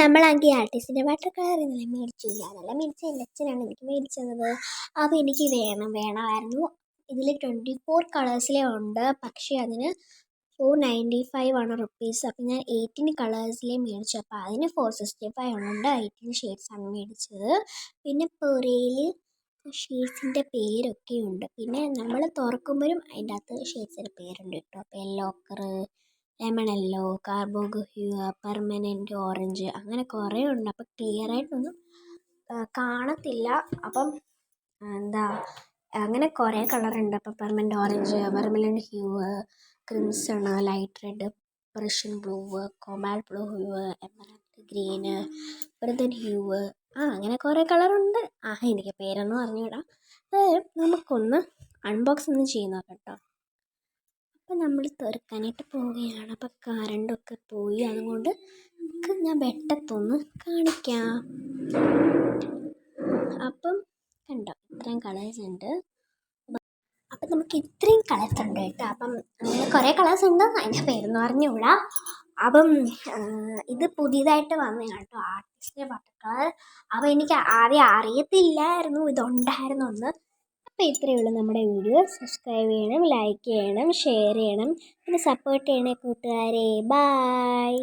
നമ്മളാണെങ്കിൽ ആർട്ടിസ്റ്റിൻ്റെ water colour ഇന്നലെ മേടിച്ചില്ല. അതല്ല മേടിച്ച എൻ്റെ അച്ഛനാണ് എനിക്ക് മേടിച്ചത്. അപ്പോൾ എനിക്ക് വേണമായിരുന്നു. ഇതിൽ 24 കളേഴ്സിലേ ഉണ്ട്. പക്ഷേ അതിന് 495 ആണ് റുപ്പീസ്. അപ്പം ഞാൻ 18 കളേഴ്സിലേ മേടിച്ചു. അപ്പോൾ അതിന് 465 ഉണ്ട്. 18 ഷെയ്ഡ്സാണ് മേടിച്ചത്. പിന്നെ പെറയിൽ ഷെയ്ഡ്സിൻ്റെ പേരൊക്കെ ഉണ്ട്. പിന്നെ നമ്മൾ തുറക്കുമ്പോഴും അതിൻ്റെ അകത്ത് ഷെയ്ഡ്സിൻ്റെ പേരുണ്ട് കേട്ടോ. അപ്പോൾ യെല്ലോക്കർ, ലെമൺ യെല്ലോ, കാർബോഗ് ഹ്യൂ, പെർമനൻറ്റ് ഓറഞ്ച്, അങ്ങനെ കുറേ ഉണ്ട്. അപ്പം ക്ലിയറായിട്ടൊന്നും കാണത്തില്ല. അപ്പം എന്താ അങ്ങനെ കുറേ കളറുണ്ട്. അപ്പം permanent orange, permanent hue, crimson, light red, Prussian blue, cobalt blue hue, emerald green, ബ്രദൻ ഹ്യൂ, അങ്ങനെ കുറേ കളറുണ്ട്. എനിക്ക് പേരൊന്നും അറിഞ്ഞൂടാ. നമുക്കൊന്ന് അൺബോക്സ് ഒന്ന് ചെയ്ത് നോക്കാം കേട്ടോ. അപ്പം നമ്മൾ തുറക്കാനായിട്ട് പോവുകയാണ്. അപ്പം കറണ്ടൊക്കെ പോയി. അതുകൊണ്ട് ഞാൻ വെട്ടത്തൊന്ന് കാണിക്കാം. അപ്പം കണ്ടോ, ഇത്രയും കളേഴ്സ് ഉണ്ട്. അപ്പം നമുക്ക് ഇത്രയും കളേഴ്സ് ഉണ്ട് കേട്ടോ. അപ്പം അങ്ങനെ കുറേ കളേഴ്സ് ഉണ്ട്. അതിൻ്റെ പേരൊന്നും അറിഞ്ഞുകൂടാ. അപ്പം ഇത് പുതിയതായിട്ട് വന്നതാണ് കേട്ടോ, ആർട്ടിസ്റ്റിൻ്റെ വാട്ടർ കളർ. അപ്പം എനിക്ക് ആദ്യം അറിയത്തില്ലായിരുന്നു ഇതുണ്ടായിരുന്നു എന്ന്. അപ്പോൾ ഇത്രയേ ഉള്ളൂ നമ്മുടെ വീഡിയോ. സബ്സ്ക്രൈബ് ചെയ്യണം, ലൈക്ക് ചെയ്യണം, ഷെയർ ചെയ്യണം, പിന്നെ സപ്പോർട്ട് ചെയ്യണേ കൂട്ടുകാരെ. ബായ്.